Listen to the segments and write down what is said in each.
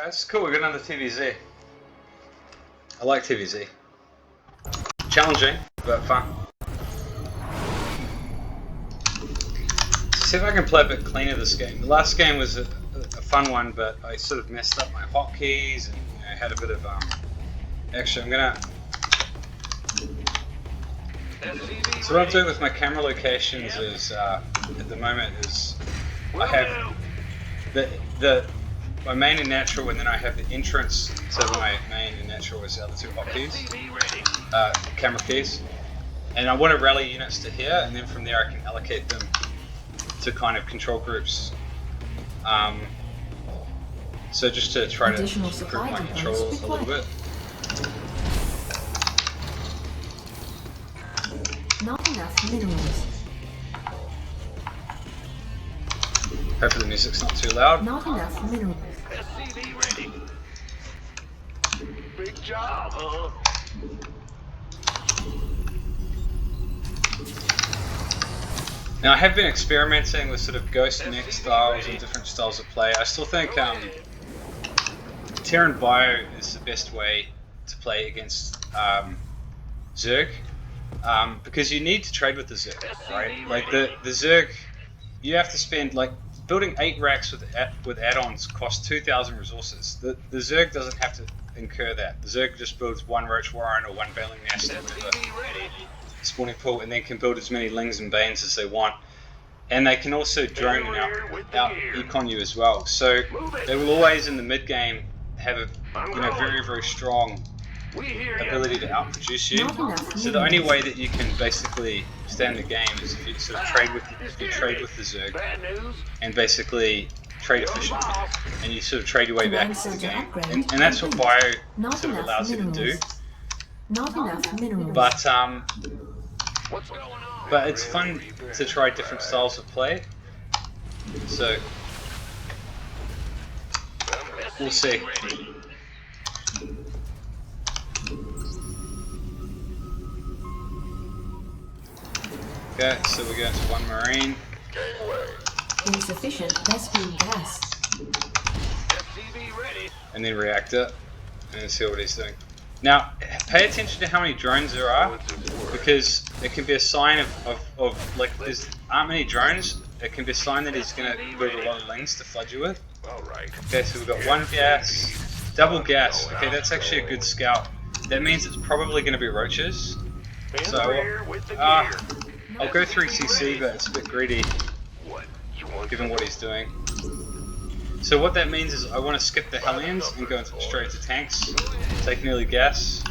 That's cool, we got another TvZ. I like TvZ. Challenging, but fun. See if I can play a bit cleaner this game. The last game was a fun one, but I sort of messed up my hotkeys and had a bit of actually I'm gonna. So what I'm doing with my camera locations is at the moment is I have my main and natural, and then I have the entrance to my main and natural as the other two hotkeys, camera keys, and I want to rally units to here, and then from there I can allocate them to kind of control groups. So just to try to improve my controls a little bit. Not enough minerals. Hopefully the music's not too loud. Not enough minerals. SCV ready. Big job, huh? Now I have been experimenting with sort of ghost mech styles and different styles of play. I still think Terran Bio is the best way to play against Zerg, because you need to trade with the Zerg, right? Like the Zerg, you have to spend like building 8 racks with add-ons costs 2,000 resources. The Zerg doesn't have to incur that. The Zerg just builds 1 Roach Warren or 1 Baling Nest or whatever spawning pool, and then can build as many Lings and Banes as they want. And they can also drone and out econ you as well. So they will always in the mid game have a very, very strong ability to outproduce you. So the only way that you can basically stand the game is if you sort of trade with the Zerg and basically trade efficiently, and you sort of trade your way back into the game. And that's what Bio sort of allows you to do. Not enough minerals. But it's fun to try different styles of play. So we'll see. Okay, so we're going to 1 Marine. Insufficient Vespene gas. And then reactor. And then see what he's doing. Now, pay attention to how many drones there are, because it can be a sign of like, there aren't many drones, it can be a sign that he's going to build a lot of Lings to flood you with. Okay, so we've got 1 gas, double gas. Okay, that's actually a good scout. That means it's probably going to be roaches. So, I'll go 3cc, but it's a bit greedy, given what he's doing. So what that means is I want to skip the Hellions and go straight to tanks, take nearly gas.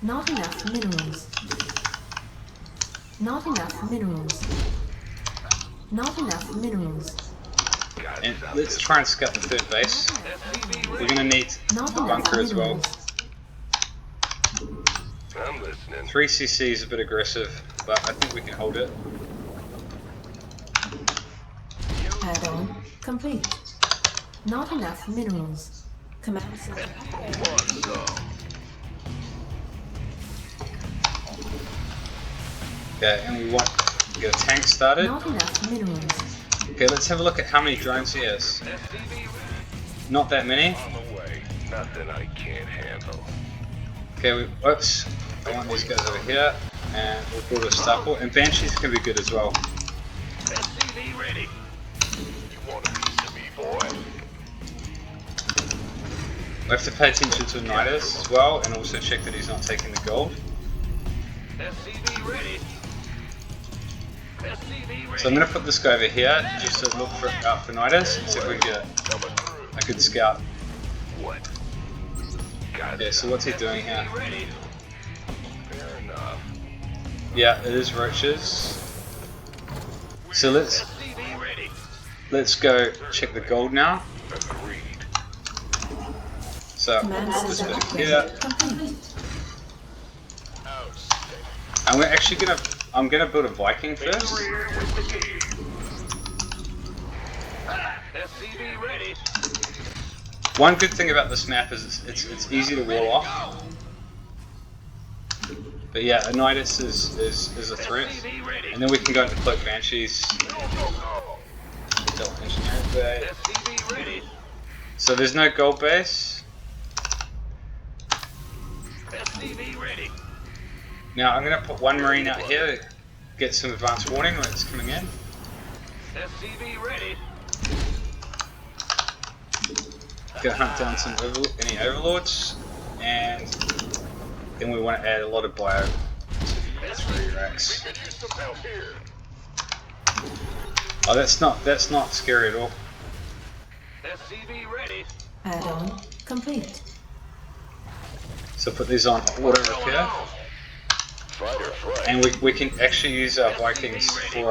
Not enough minerals. Not enough minerals. Not enough minerals. And let's try and scout the 3rd base. We're going to need a bunker as well. 3cc is a bit aggressive, but I think we can hold it. Add-on complete. Not enough minerals. Command center. Okay, and we get a tank started. Not enough minerals. Okay, let's have a look at how many drones he has. Not that many. Nothing I can't handle. Okay, whoops. I want these guys over here, and we'll build a Starport. And Banshees can be good as well. SCV ready. You want a piece of me, boy? We have to pay attention to Nidus as well, and also check that he's not taking the gold. SCV ready. SCV ready. So I'm going to put this guy over here, just to look out for Nidus, and see if we can get a good scout. What? Yeah, so what's he doing here? Fair enough. Yeah, it is roaches. So let's go check the gold now. Agreed. So put this bit here. And we're actually I'm gonna build a Viking first. SCV ready. One good thing about this map is it's easy to wall off. But yeah, a Nidus is a threat. And then we can go into Cloak Banshees. Stealth Engineer. bay. SCV ready. So there's no gold base. SCV ready. Now I'm gonna put one marine out here to get some advance warning when it's coming in. SCV ready. Go hunt down some any overlords, and then we want to add a lot of bio to 3 racks. Get you some help here. Oh, that's not scary at all. SCV ready. Add-on complete. So put these on auto repair, Fighter flight. and we can actually use our Vikings for In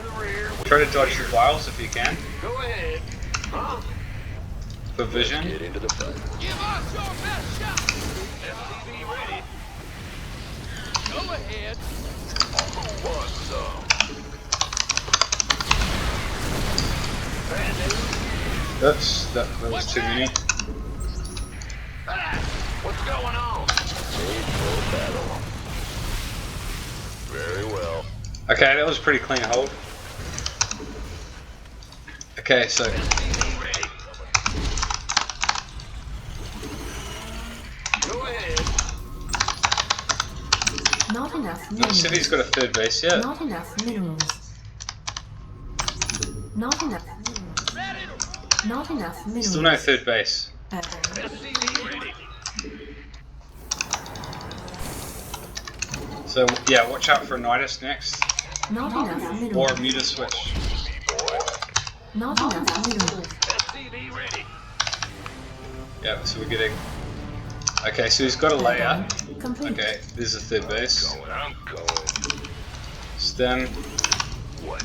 the rear. try to dodge the vials if you can Go ahead. Huh? for vision. Get into the fight. Give us your best shot. SCV ready. Go ahead. Who wants some? Bad news. Oops, that was too many. Ah, what's going on? Made for battle. Very well. Okay, that was pretty clean hold. Okay, so SCV ready. Go ahead. Not enough the minerals. city's got a 3rd base yet. Not enough minerals. Not enough minerals. Not enough minerals. Still no 3rd base. Add-on. SCV ready. So yeah, watch out for a Nidus next, Not enough or a minerals. Muta switch. Not enough minerals. SCV ready. Yeah, so we're getting. Okay, so he's got a layer. Add-on complete. Okay, there's a 3rd base. I'm going. Stem. What?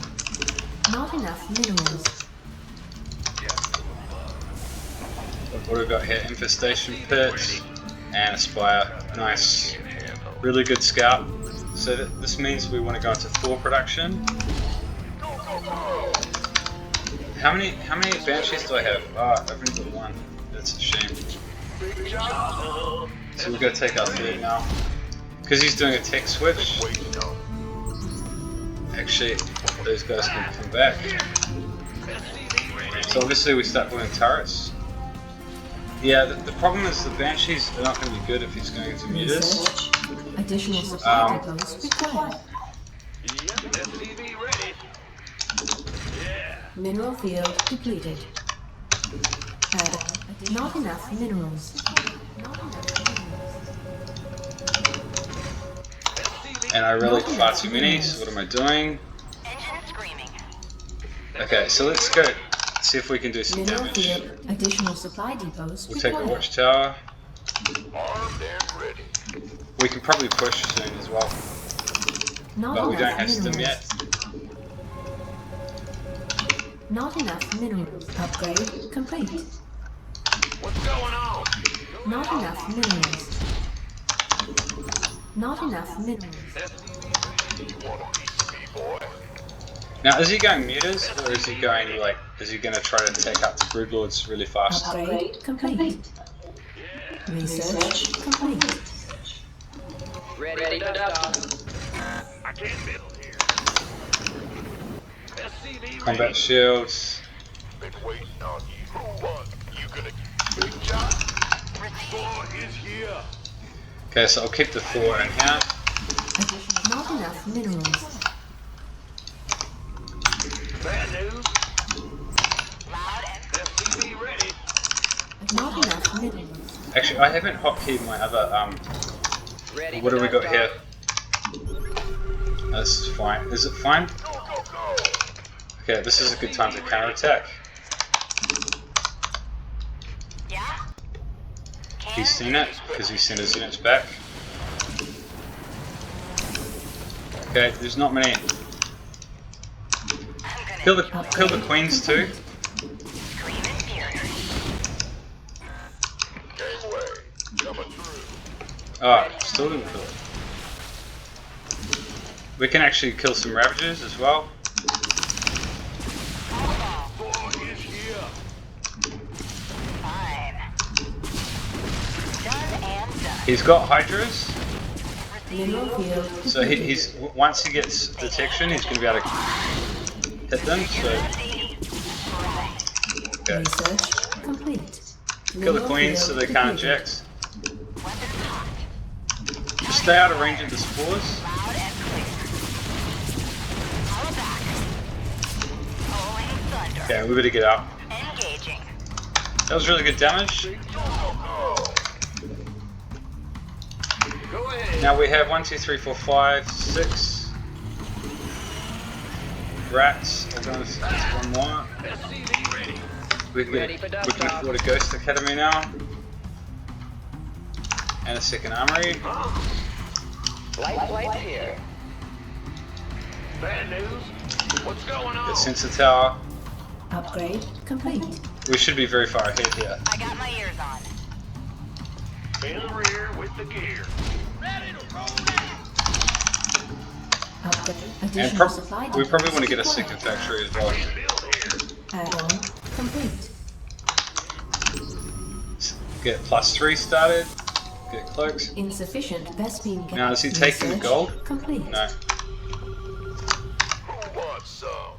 Not enough minerals. What do we got here? Infestation pit and a spire. Nice. Really good scout. So this means we want to go into 4 production. How many banshees do I have? Ah, I've only got 1. That's a shame. Big job. So we're gonna take our 3rd now. Because he's doing a tech switch. Waiting on. Actually, those guys can come back. SCV ready. So obviously we start building turrets. Yeah, the problem is the banshees are not going to be good if he's going to mutas. Research. Additional supply Um, depots required. Yep. SCV ready. Yeah. Mineral field depleted. Add-on. Not enough minerals. Not enough minerals. And I really far too many, so what am I doing? Engine screaming. Okay, so let's go see if we can do some Mineral damage. field. Additional supply depots We'll take the required. watchtower. Armed and ready. We can probably push soon as well, Not but we don't enough have stem minerals. yet. Not enough minerals. Upgrade complete. What's going on? Not enough minerals. Not enough minerals. SCV ready. You want a piece of me, boy? Now, is he going mutas, or is he going like, is he going to try to take out the broodlords really fast? Upgrade complete. Research complete. Ready for dust. I can't build here. SCV Combat ready. shields. Been waiting on you. Who won? You gonna big shot? Boy is here. Okay, so I'll keep the 4 in here. Not enough minerals. Bad news. Loud and SCV ready. Not enough minerals. Actually, I haven't hotkeyed my other, ready. what do we got here? This is fine. Is it fine? Go, go, go. Okay, this is a good time to counterattack. Yeah. He's seen it, because he's sent his units back. Okay, there's not many. Kill the queens too. Screaming fury. Gangway. Coming through. Oh, still didn't kill it. We can actually kill some Ravagers as well. Boy is here. Fine. Done and done. He's got Hydras, Mineral field so he's once he gets detection, he's going to be able to hit them. So Okay. Research complete. Kill the queens so they can't depleted. inject. Just stay out of range of the spores. Loud and clear. Power back. Rolling thunder. Okay, we better get up. Engaging. That was really good damage. Go ahead. Now we have 1, 2, 3, 4, 5, 6 rats. We're going to one more. SCV ready. We can afford a Ghost Academy now. And a second armory. Light flight here. Bad news. What's going on? The sensor tower. Upgrade complete. We should be very far ahead here. I got my ears on. In the rear with the gear. Ready to roll out. Upgrade. And Additional supply we probably depots want to get a required. second factory as well. Build here. Add-on complete. Get +3 started. Get cloaks. Insufficient Vespine gas. Now, is he taking the Research gold? Complete. No. Who wants some?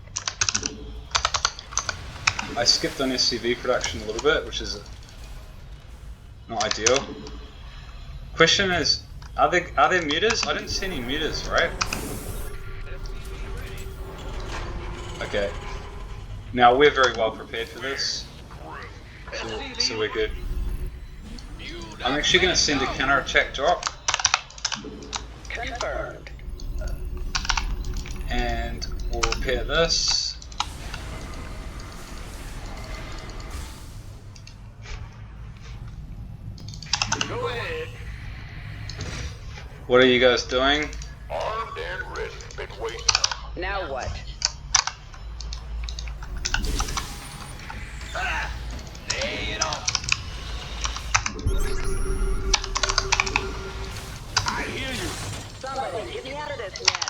I skipped on SCV production a little bit, which is not ideal. Question is, are there mutas? I didn't see any mutas, right? Okay. Now we're very well prepared for this, so we're good. I'm actually going to send a counter-attack drop, Confirmed. and we'll repair this. Go ahead. What are you guys doing? Armed and ready. Been waiting. Now what? Lay it on. I hear you. Somebody get me out of this mess.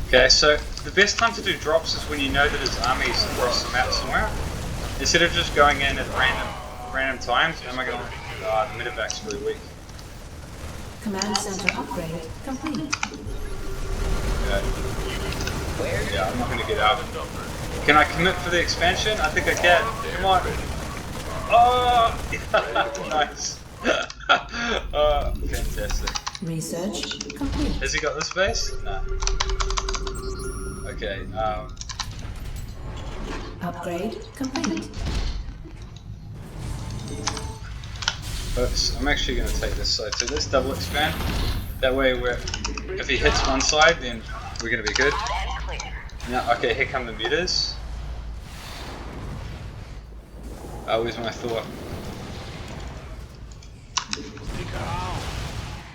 Okay, so the best time to do drops is when you know that his army's across the map somewhere. Instead of just going in at random times. Oh my god, the medevac's really weak. Command center upgrade complete. Okay. Yeah, I'm not gonna get out. Can I commit for the expansion? I think I can. Come on. Oh, yeah, nice. Fantastic. Research complete. Has he got this base? No. Okay. Upgrade complete. Oops, I'm actually going to take this side. So let's double expand. That way, if he hits one side, then we're going to be good. Loud and clear. Now, okay, here come the mutas. Where's my thought?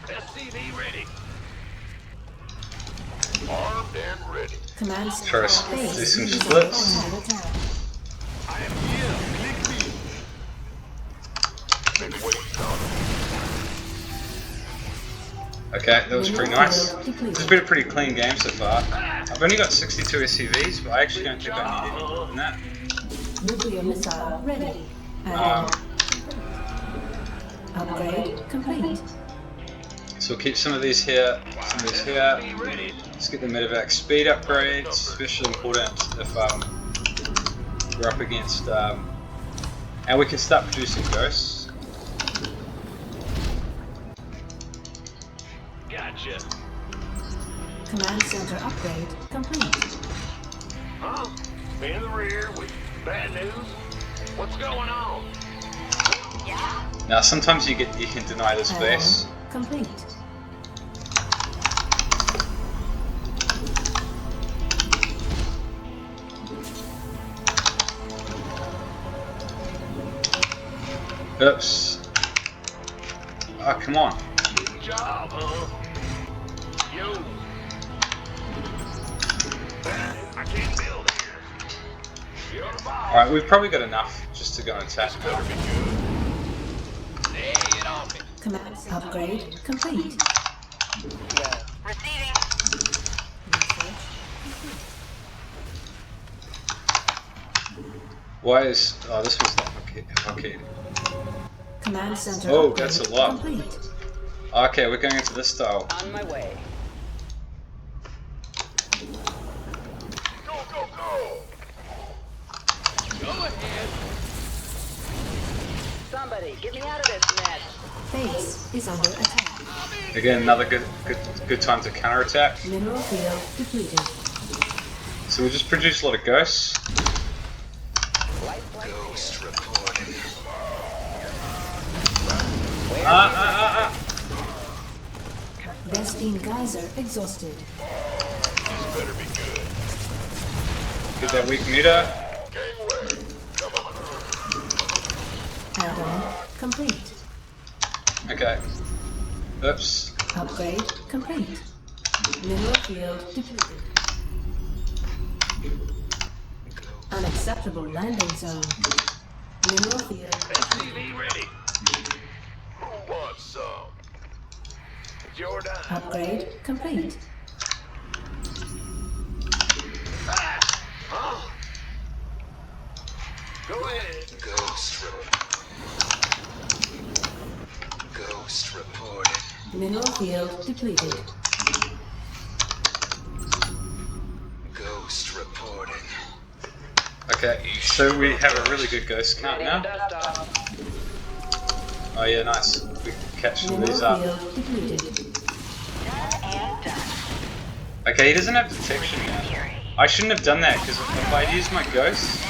SCV ready. Armed and ready. Command First, center base do some is splits. under attack. I am here. Click me. Been waiting on. Okay, that was pretty nice. It's been a pretty clean game so far. I've only got 62 SCVs, but I actually don't think I need any more than that. Nuclear missile ready. Add-on. Upgrade complete. So we'll keep some of these here, some of these here. Be ready. Let's get the medevac speed upgrades, especially important if we're up against, and we can start producing ghosts. Gotcha. Command center upgrade complete. Huh? In the rear with bad news. What's going on? Yeah? Now sometimes you can deny the space. Add-on complete. Oops. Oh, come on. Good job, huh? Yo. I can't build here. You're the boss. Alright, we've probably got enough just to go and attack. Better be good. Lay it on me. Command upgrade complete. Receiving. Why is... Oh, this was not okay. Command center Oh, upgrade that's a lot. complete. Okay, we're going into this style. On my way. Go, go, go. Somebody, get me out of this mess. Base is under attack. Again, another good time to counterattack. Mineral field depleted. So we just produce a lot of ghosts. Ghost reporting. Vespine geyser exhausted. This better be good. Get that weak meter. Gangway. Come on. Add-on complete. Okay. Oops. Upgrade complete. Mineral field depleted. Unacceptable landing zone. Mineral field depleted. TV ready. Who wants some? It's your time. Upgrade complete. Go ahead. Ghost reporting. Mineral field depleted. Ghost reporting. Okay, so we have a really good ghost count Ready for now. dust off. Oh yeah, nice. We can catch some of these Mineral up. field depleted. Done and done. Okay, he doesn't have detection yet. I shouldn't have done that, because if I'd used my ghost,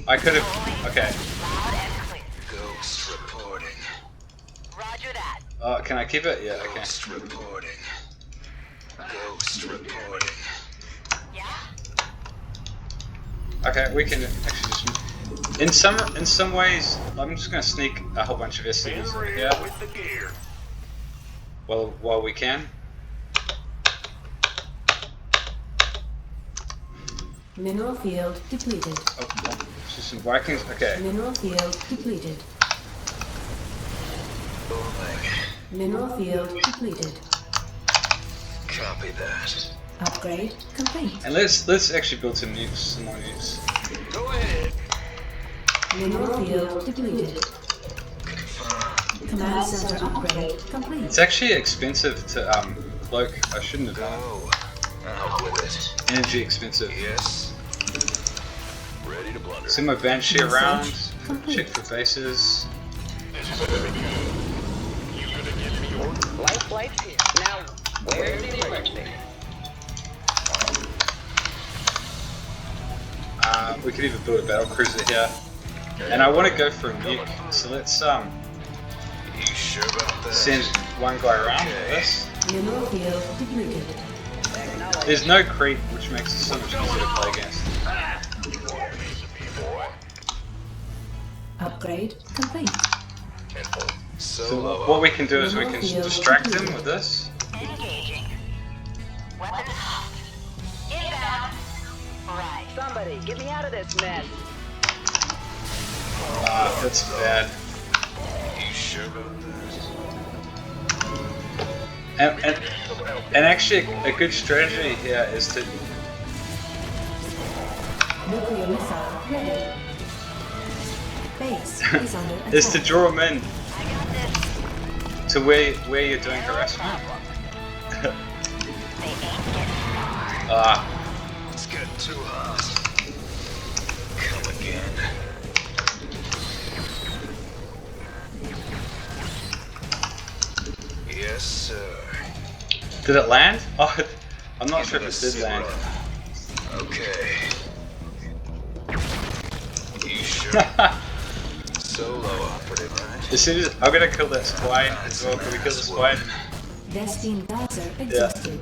I could have... Okay. Loud and clear. Ghost reporting. Roger that. Can I keep it? Yeah, okay. Ghost reporting. Ghost reporting. Yeah? Okay, we can actually just... In some ways, I'm just going to sneak a whole bunch of SCVs over here With the gear. while we can. Mineral field depleted. Oh, just some Vikings. Okay. Mineral field depleted. Moving. Mineral field depleted. Copy that. Upgrade complete. And let's actually build some nukes, some more nukes. Go ahead. Mineral field depleted. Confirm. Command center upgrade complete. It's actually expensive to cloak. I shouldn't have done Go. Out with it. it. Energy expensive. Yes. Ready to blunder. Send my banshee Message around. complete. Check for bases. This better be good. You gonna give me your Light flight's here. Now, where's the emergency? We could even build a battle cruiser here. And I want to go for a nuke. So let's You sure about that? send one guy around with this. Mineral field depleted. Technology. There's no creep, which makes it so much easier to play against. You want a piece of me, boy? Upgrade complete. So what we can do is we can distract him with this. Engaging. Weapons hot. Inbound. Right. Somebody, get me out of this mess. That's bad. You sure about that? And actually, a good strategy here is to Nuclear missile ready. Base is under attack. is to draw him in I got this. to where you're doing harassment. They ain't getting far. It's getting too hot. Come again. Yes, sir. Did it land? Oh, I'm not sure if Into it the did land. zero. Okay. You sure? Solo operative, right? As soon as I'm gonna kill that spy as well. Can we kill the spy? Vespine geyser exhausted.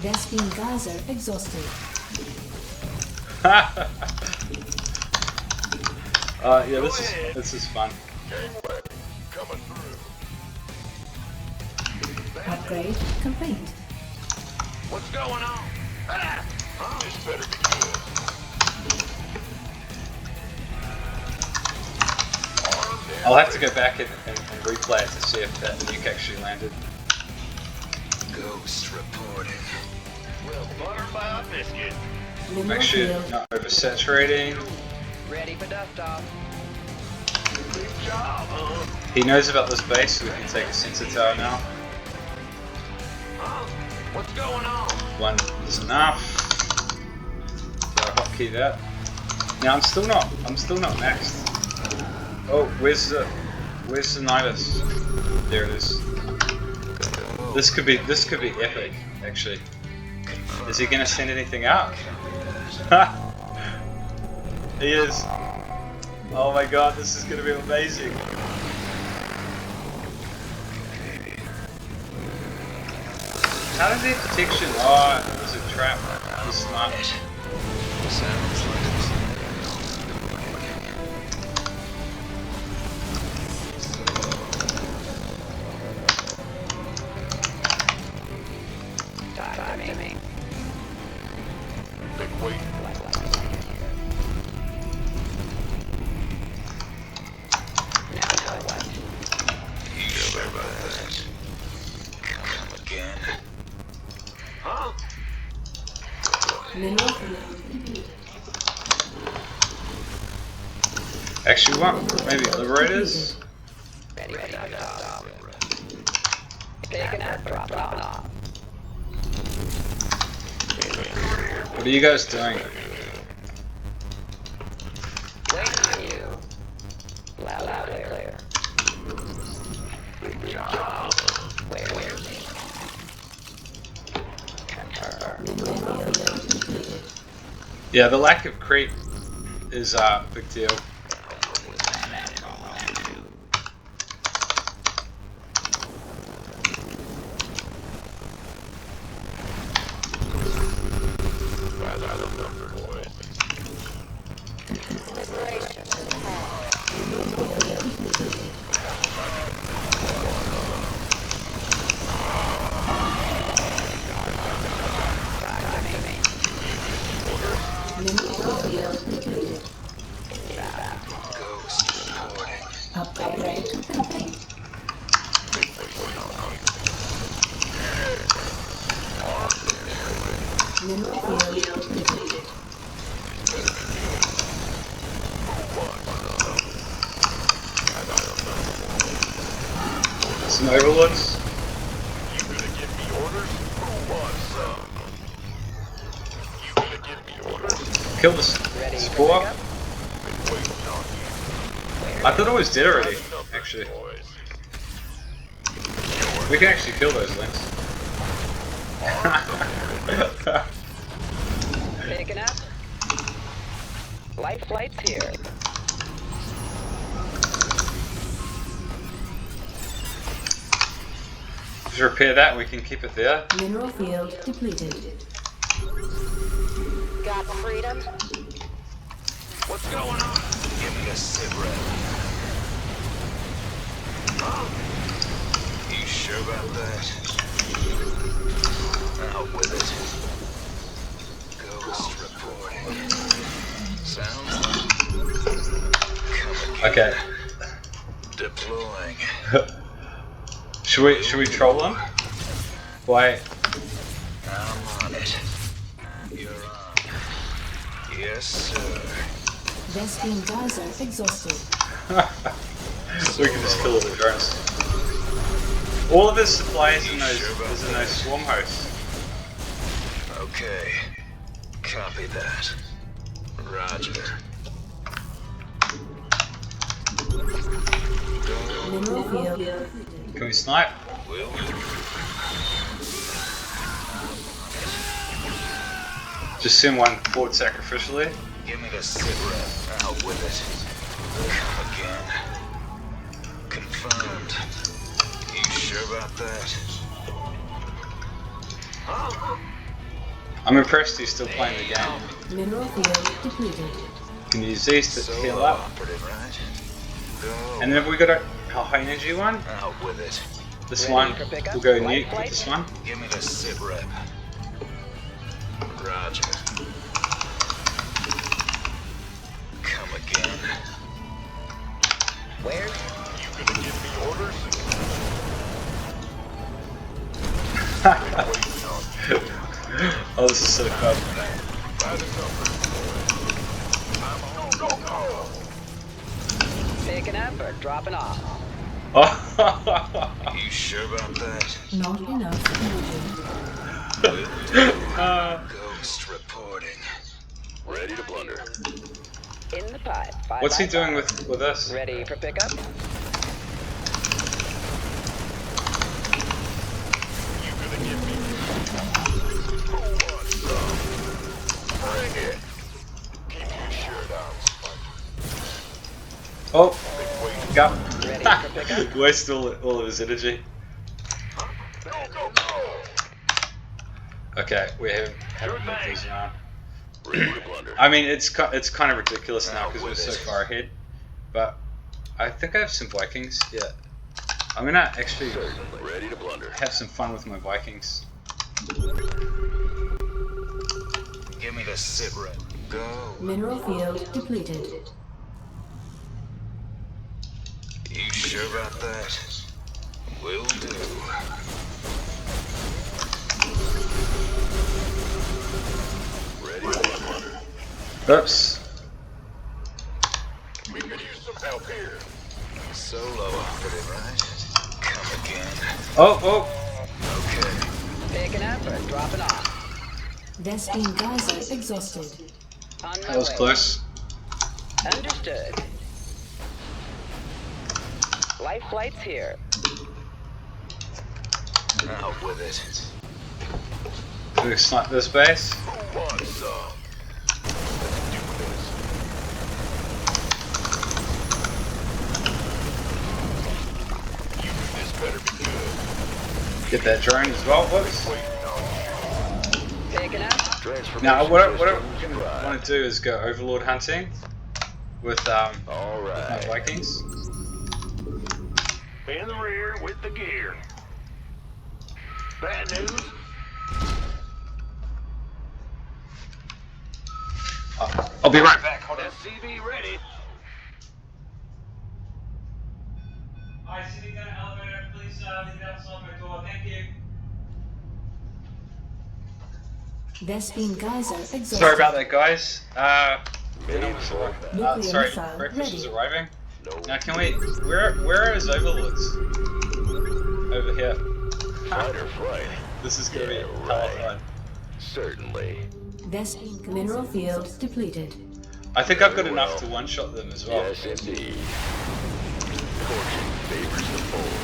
Vespine geyser exhausted. Yeah, this is fun. Gangway coming through. Upgrade complete. What's going on? This better be good. Armed and I'll have to go back and replay it to see if that nuke actually landed. Ghost reporting. Well, butter by a biscuit. Mineral Make sure you're field not oversaturating. Ready for dust off. Big job, huh? He knows about this base, so we can take a sensor tower now. Huh? What's going on? One is enough. So I hotkey that. Now I'm still not maxed. Oh, where's the Nihilus? There it is. This could be epic, actually. Is he gonna send anything out? He is. Oh my god, this is gonna be amazing. How did he detection? Oh, it was a trap. He's smart. Sounds like Timing. big weight. Now what? You sure about that? Come again? Huh? Mineral field. Actually, what? Maybe liberators? Ready, stop. Taking out, dropping off. What are you guys doing? Waiting for you. Loud, clear. Where? Yeah, the lack of creep is a big deal. Mineral field depleted. Ghost reporting. Upgrade complete. Mineral field depleted. Some overlords. You gonna give me orders? Who wants some? You gonna give me orders? Kill the spore. Been waiting on you. I thought it was dead already, Numbers, actually. boys. We can actually kill those links. Picking up. Light flight's here. Just repair that, we can keep it there. Mineral field depleted. Got freedom. What's going on? Give me a sit rep. Huh? You sure about that? Out with it. Ghost reporting. Sounds like... Okay. Deploying. Should we troll them? Why? I'm on it. You're on. Yes, sir. Vespine geyser exhausted. We can just kill all the drones. All of his supplies in those swarm hosts. Okay. Copy that. Roger. Mineral field depleted. Can we snipe? Will Just send one forward sacrificially. give me the sit rep. Out with it. Come again. Confirmed. You sure about that? Huh? I'm impressed he's still playing the game. Mineral field depleted. Can use these to So heal up. operative, right? Go. And then have we got a high energy one? Out with it. This Ready one, for pickup? we'll go Light nuke flight? with this one. Give me the sit rep. Roger. Come again. Where? You gonna give me orders? Oh, this is so fun. By the numbers, boys. I'm on. Go. Picking up or dropping off? Oh. You sure about that? Not enough energy. Ghost reporting. Ready to blunder. In the pipe. 5 What's by he doing 5. with us? Ready for pickup? You gonna give me? Who wants some? Bring it. Keep your shirt on, Sponge. Oh, go. Ready for pickup? Waste all of his energy. Go, go, go! Okay, we haven't moved these around. Ready to blunder. I mean, it's kind of ridiculous now because we're so far ahead. But I think I have some Vikings. Yeah, I'm gonna actually Ready to blunder. have some fun with my Vikings. Give me the sit rep. Go. Mineral field depleted. You sure about that? Will do. Ready to blunder. Oops. We could use some help here. Solo operative, right? Come again. Oh, Okay. Picking up or dropping off? Vespine geyser exhausted. On my that was way. close. Understood. Life flight's here. Out with it. Do we snipe this base? Who wants some? Let's do this. This better be good. Get that drone as well. Whoops. Waiting on Picking up? you. Now, what I want to do is go Overlord hunting with All my right. Vikings. In the rear with the gear. Bad news? I'll be right back. Hold on. SCV ready. Hi, sitting down elevator. Please leave it outside my door. Thank you. Vespine geyser exhausted. Sorry about that, guys. Nuclear Sorry, missile breakfast is ready. arriving. No. Now, can we? Where are his overlords? Over here. Fight or flight. This is gonna be Yeah, hella right. fun. Certainly. Vespine mineral field depleted. I think I've got Very enough well. to one-shot them as well. Yes, indeed. Fortune favors the bold.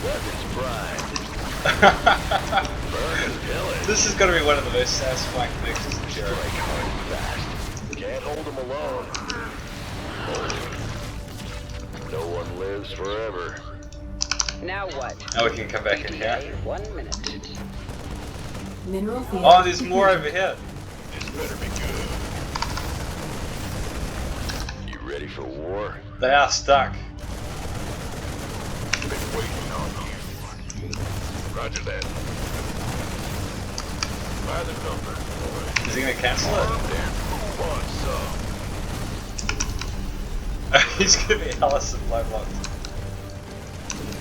Weapons primed. Burn and kill it. This is gonna be one of the most satisfying mixes in Terran. Strike hard and fast. Can't hold them alone. No one lives forever. Now what? Now we can come back in here. ETA 1 minute. Mineral field. Oh, there's more over here. This better be good. You ready for war? They are stuck. Been waiting on you. Roger that. By the number. Is he gonna cancel it? Armed and who wants some? He's gonna be hella supply blocked.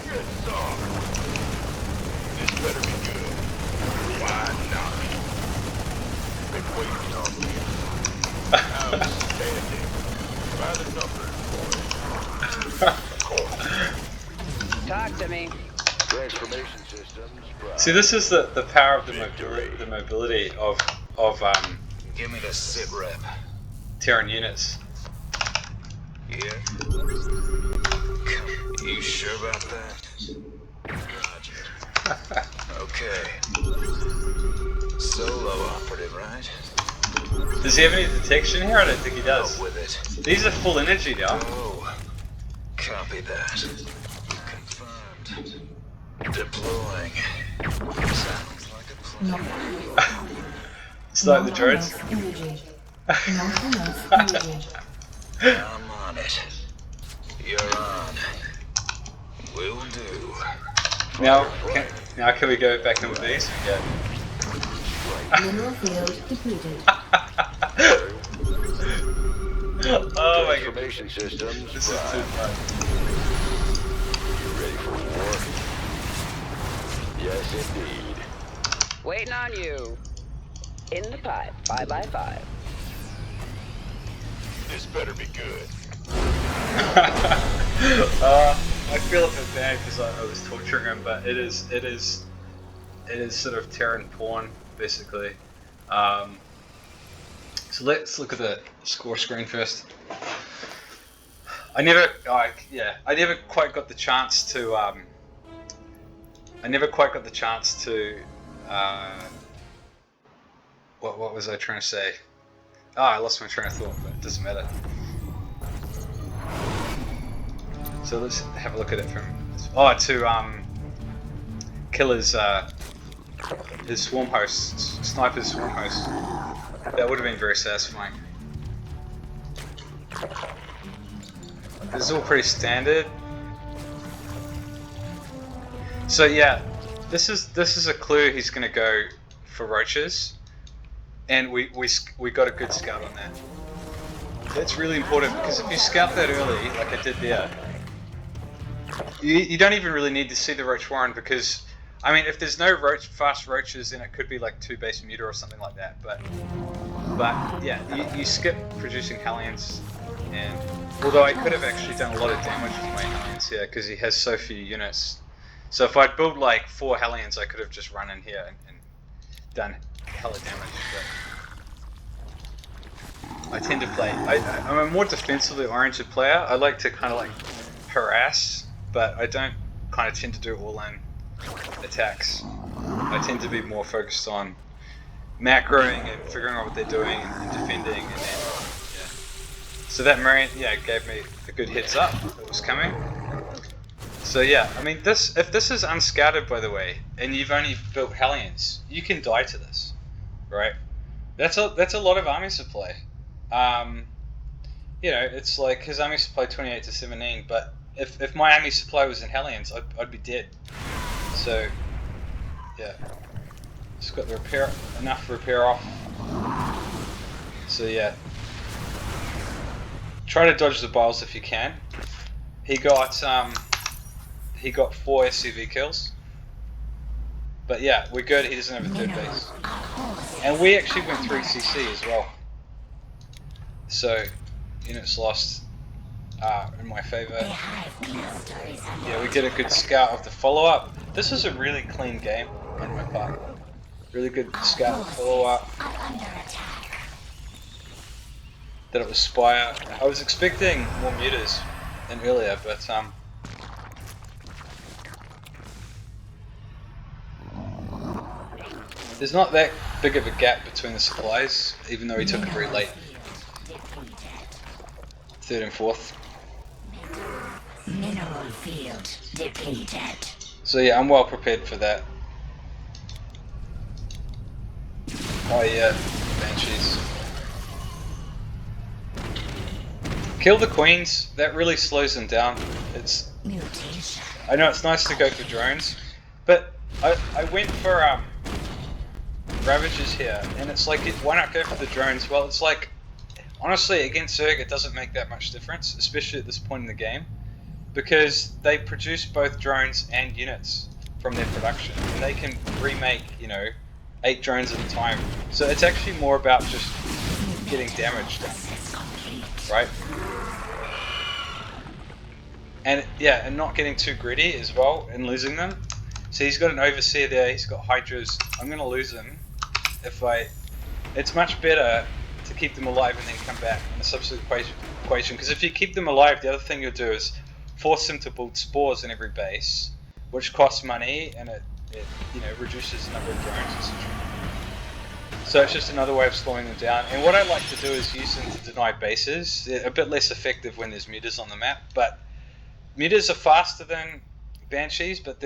Get some. This better be good. Why not? Been waiting on you. Outstanding. By the number. Talk to me. Transformation systems. See, this is the power of the mobility of Give me the sit rep. Terran units. Yeah. You sure about that? Roger. Okay. Solo operative, right? Does he have any detection here? I don't think he does. Out with it. These are full energy now. Oh. Copy that. Confirmed. Deploying. Sounds like a plan. It's like the Not drones. enough energy. Not enough energy. I'm on it. You're on. Will do. Now can we go back in with these? Yeah. Mineral field depleted. Oh my god. Transformation systems. This is too fun. You ready for war? Yes, indeed. Waiting on you. In the pipe. 5 by 5. This better be good. I feel a bit bad because I was torturing him, but it is sort of Terran porn basically. So let's look at the score screen first. I never quite got the chance to. What was I trying to say? Oh, I lost my train of thought, but it doesn't matter. So let's have a look at it from. To kill his swarm host, sniper's swarm host. That would have been very satisfying. This is all pretty standard. So yeah, this is a clue he's gonna go for roaches, and we got a good scout on that. That's really important because if you scout that early, like I did there, you don't even really need to see the roach warren because, I mean, if there's no fast roaches, then it could be like 2 base muta or something like that. But yeah, you skip producing Hellions, and although I could have actually done a lot of damage with my Hellions here because he has so few units. So if I'd built like 4 Hellions, I could have just run in here and done hella damage. But I tend to play. I'm a more defensively oriented player. I like to kind of like harass, but I don't kind of tend to do all-in attacks. I tend to be more focused on macroing and figuring out what they're doing and defending, and then yeah. So that Marine, gave me a good heads up that was coming. So yeah, I mean, if this is unscouted, by the way, and you've only built Hellions, you can die to this, right? That's a lot of army supply. It's like his army supply 28 to 17, but if my army supply was in Hellions, I'd be dead. So yeah, just got the enough repair off. So yeah, try to dodge the biles if you can. He got 4 SCV kills, but yeah, we're good. He doesn't have a 3rd base, and we actually went 3 CC as well. So units lost in my favor. Yeah, we get a good scout of the follow-up. This is a really clean game on my part. Really good scout follow-up. That it was Spire. I was expecting more mutas than earlier, but there's not that big of a gap between the supplies, even though he took it very late. 3rd and 4th. Mineral field depleted. So yeah, I'm well prepared for that. Oh yeah, Banshees. Kill the queens. That really slows them down. It's. Mutation. I know it's nice to go for drones, but I went for Ravagers here, and it's like, why not go for the drones? Well, it's like, honestly, against Zerg, it doesn't make that much difference, especially at this point in the game, because they produce both drones and units from their production, and they can remake, 8 drones at a time. So it's actually more about just getting damage done, right? And yeah, and not getting too greedy as well and losing them. So he's got an Overseer there, he's got Hydras. I'm going to lose him if it's much better to keep them alive and then come back in the substitute equation. Because if you keep them alive, the other thing you'll do is force them to build spores in every base, which costs money, and it reduces the number of drones, etc. So it's just another way of slowing them down. And what I like to do is use them to deny bases. They're a bit less effective when there's mutas on the map, but mutas are faster than Banshees, but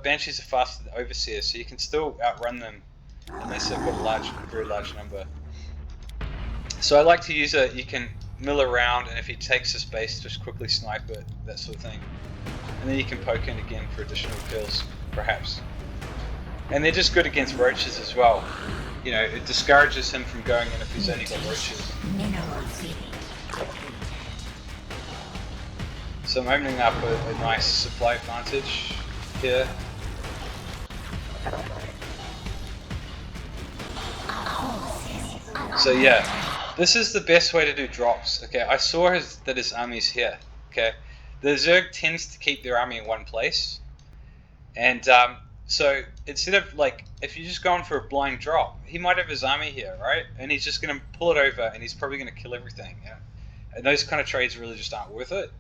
Banshees are faster than Overseers, so you can still outrun them unless they've got a very large number. So I like to use it. You can mill around, and if he takes a space, just quickly snipe it, that sort of thing. And then you can poke in again for additional kills, perhaps. And they're just good against roaches as well. It discourages him from going in if he's only got roaches. So I'm opening up a nice supply advantage here. So yeah, this is the best way to do drops. Okay, I saw that his army's here. Okay, the Zerg tends to keep their army in one place, and So instead of like, if you're just going for a blind drop, he might have his army here, right? And he's just going to pull it over, and he's probably going to kill everything. Yeah? And those kind of trades really just aren't worth it.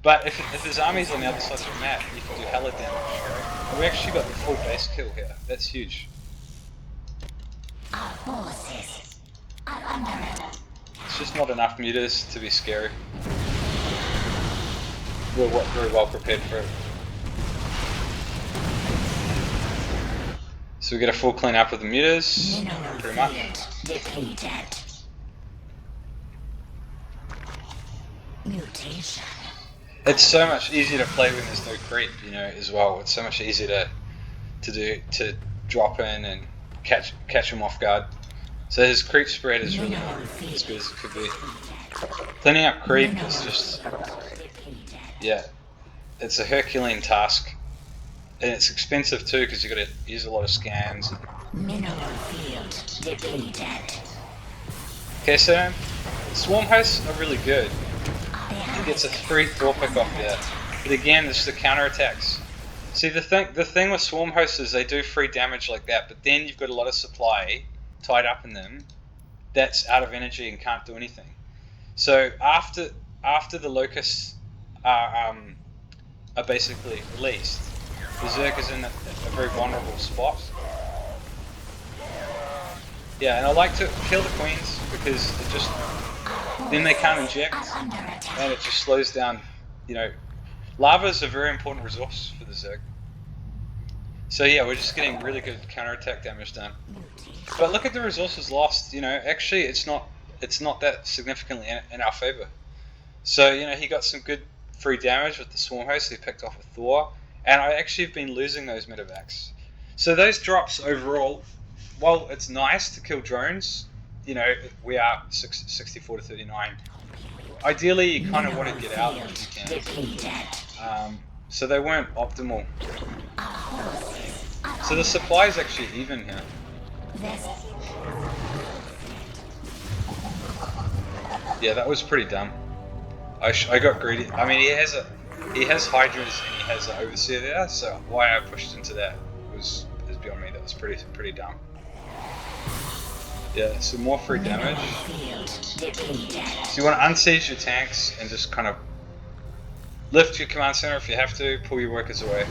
But if his army's on the other side of the map, you can do hella damage, right? And we actually got the full base kill here. That's huge. Our forces are under attack. It's just not enough mutas to be scary. We're very well prepared for it. So we get a full clean up of the mutas, pretty much. Depleted. Mutation. It's so much easier to play when there's no creep, you know, as well. It's so much easier to drop in and catch him off guard. So his creep spread is really not as good as it could be. Cleaning up creep is just, yeah, it's a Herculean task. And it's expensive too, because you've got to use a lot of scans. Mineral field depleted. Okay, so swarm hosts are really good. He gets a free Thor pick off there. But again, it's the counterattacks. See, the thing with swarm hosts is they do free damage like that, but then you've got a lot of supply tied up in them that's out of energy and can't do anything. So after the locusts are basically released, the Zerg is in a very vulnerable spot. Yeah, and I like to kill the queens because it just, then they can't inject, and it just slows down, you know. Lava is a very important resource for the Zerg. So yeah, we're just getting really good counterattack damage done. But look at the resources lost, you know, actually it's not that significantly in our favor. So, you know, he got some good free damage with the swarm host he picked off with Thor, and I actually have been losing those medevacs. So those drops overall, while it's nice to kill drones, you know, we are 64 to 39. Ideally, you kind of want to get out if you can. So they weren't optimal. So the supply is actually even here. Yeah, that was pretty dumb. I got greedy. I mean, he has hydras and he has an overseer there, so why I pushed into that is beyond me. That was pretty dumb. Yeah, so more free damage. So you want to unsiege your tanks and just kind of lift your command center if you have to, pull your workers away.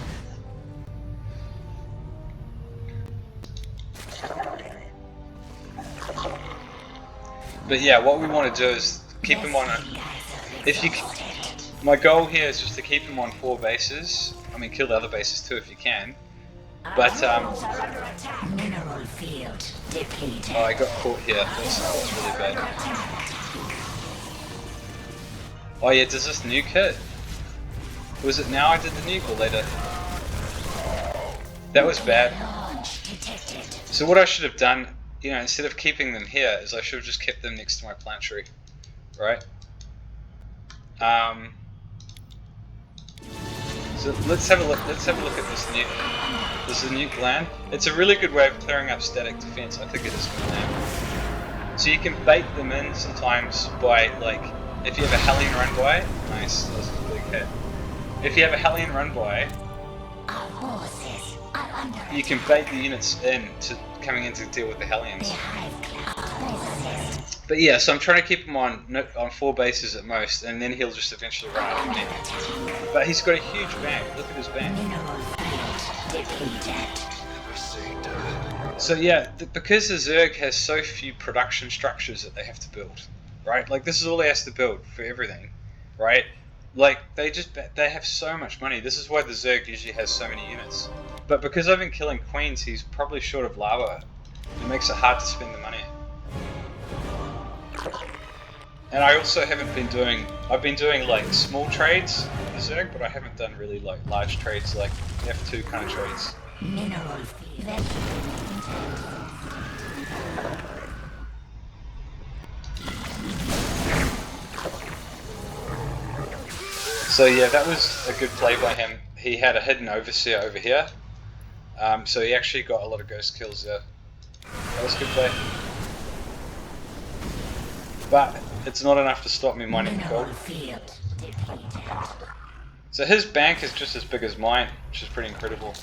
But yeah, what we want to do is keep him on my goal here is just to keep him on 4 bases. I mean, kill the other bases too if you can. But Mineral field depleted. oh, I got caught here. That's really bad. Oh yeah, does this nuke hit? Was it now I did the nuke or later? That was bad. So what I should have done, you know, instead of keeping them here, is I should have just kept them next to my plant tree, right? So let's have a look. Let's have a look at this nuke. This is a nuke land. It's a really good way of clearing up static defense. I think it is good land. So you can bait them in sometimes by, like, if you have a Hellion run by. Nice, that was a big hit. If you have a Hellion run by, you can bait the units in to coming in to deal with the Hellions. But yeah, so I'm trying to keep him on 4 bases at most, and then he'll just eventually run out of me. But he's got a huge bank. Look at his bank. So yeah, because the Zerg has so few production structures that they have to build, right? Like this is all he has to build for everything, right? Like they have so much money. This is why the Zerg usually has so many units. But because I've been killing queens, he's probably short of lava. It makes it hard to spend the money. And I also haven't been doing, I've been doing like small trades with the Zerg, but I haven't done really like large trades, like F2 kind of trades. So yeah, that was a good play by him. He had a hidden overseer over here, so he actually got a lot of ghost kills there. That was a good play. But it's not enough to stop me mining gold. So his bank is just as big as mine, which is pretty incredible.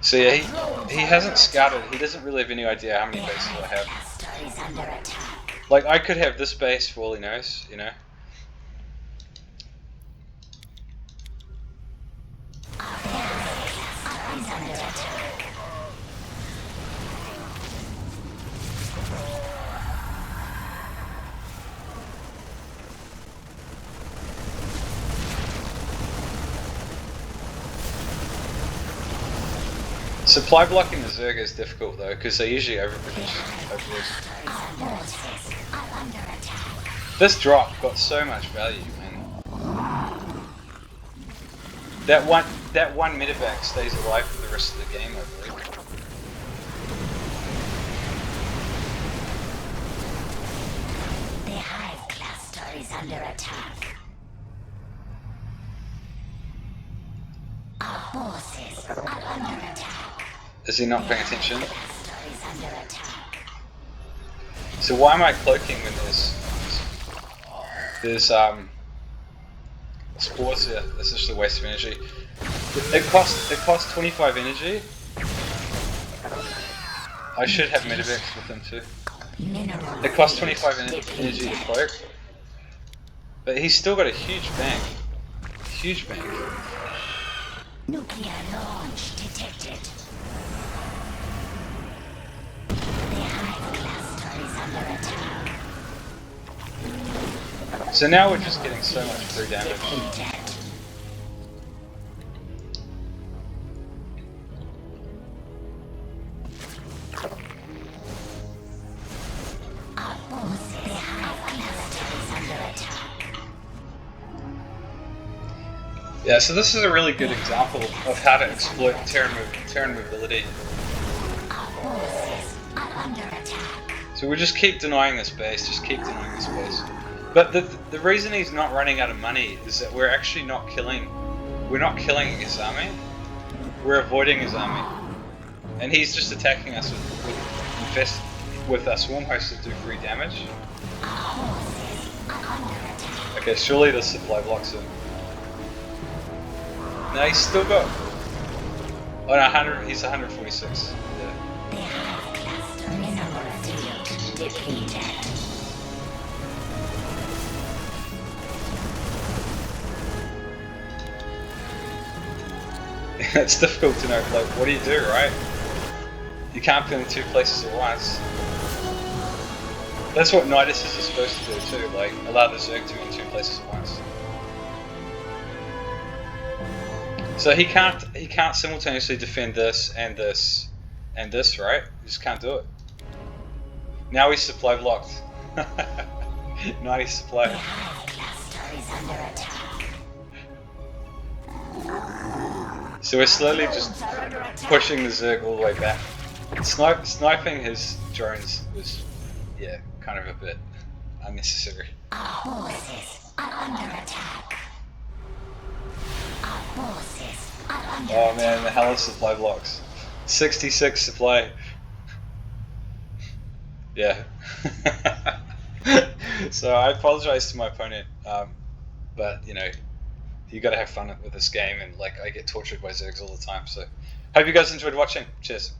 So yeah, he hasn't scouted. He doesn't really have any idea how many bases I have. Like, I could have this base for all he knows, you know? Supply blocking the Zerg is difficult though, because they usually overproduce. This drop got so much value, man. That one medevac stays alive for the rest of the game, I believe. The hive cluster is under attack. Our forces are under attack. Is he not paying attention? Cluster is under attack. So why am I cloaking when there's spores here? That's just a waste of energy. It costs 25 energy. I should have medevacs with them too. It costs 25 energy to cloak, but he's still got a huge bank. Huge bank. Nuclear launch detected. The hive cluster is under attack. So now we're just getting so much free damage. Yeah, so this is a really good example of how to exploit Terran mobility. So we just keep denying this base, just keep denying this base. But the reason he's not running out of money is that we're actually not killing killing his army. We're avoiding his army. And he's just attacking us with our swarm hosts that do free damage. Okay, surely the supply blocks him. No, he's still got. Oh no, 100. He's 146. Yeah. It's difficult to know. Like, what do you do, right? You can't be in two places at once. That's what Niduses is supposed to do too. Like, allow the Zerg to be in two places at once. So he can't simultaneously defend this and this and this, right? He just can't do it. Now he's supply blocked. 90 supply. So we're slowly just pushing the Zerg all the way back. Sniping his drones was, yeah, kind of a bit unnecessary. Our forces are under attack. Our forces are under Oh man, the hell of supply blocks. 66 supply. Yeah. So I apologize to my opponent, but you know, you gotta have fun with this game, and like I get tortured by Zergs all the time. So hope you guys enjoyed watching. Cheers.